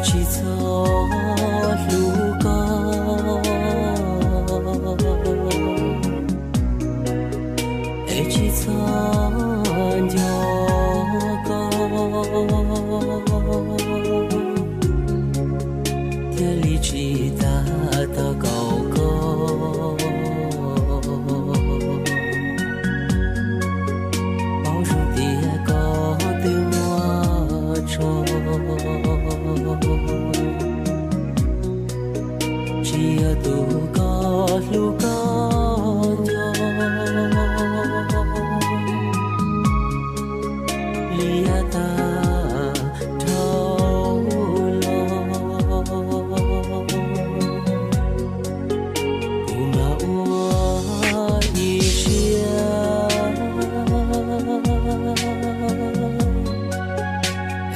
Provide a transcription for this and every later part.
chỉ cho lũ con chỉ cho nhỏ con thiên lý chỉ ta ta cầu con bao dung tia có tiêu hoa cho chia tu có lu có nhỏ lia ta thâu lo kuma ua ishia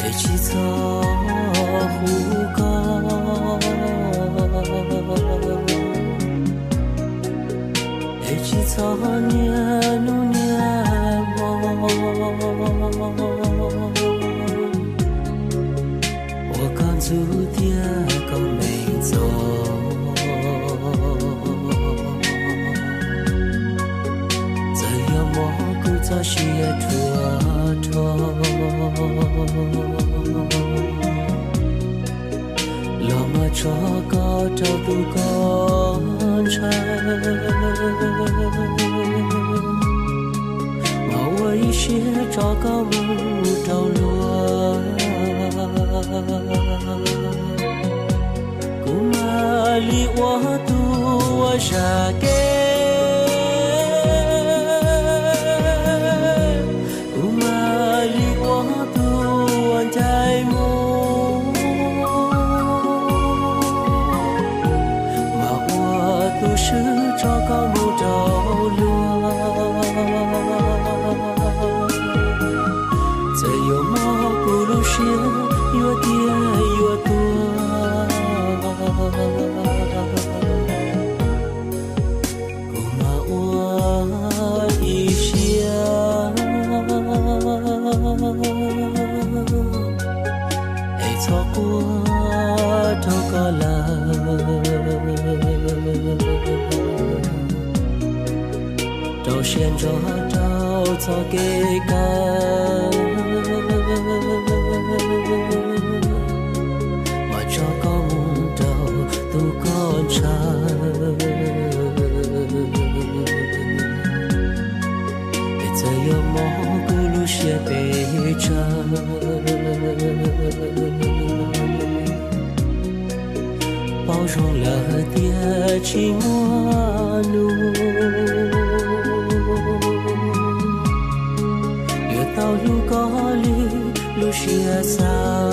e chi cho hu có chỉ cho nhớ nu nhớ mong我看注定个没走这样蘑菇早些脱老妈说个找不个车把我一些找个木头落古马里我度我杀给古马里我度我在梦把我都是找个木头落这有么不如些越跌越多古马我一些爱错过头个了都先着找错给干mà cho có muôn đầu tu con trai để giờ yêu mơ cứ lu xe bể trời bao rong lỡ tia chỉ mua nu yêu tao lu có li lu xe xa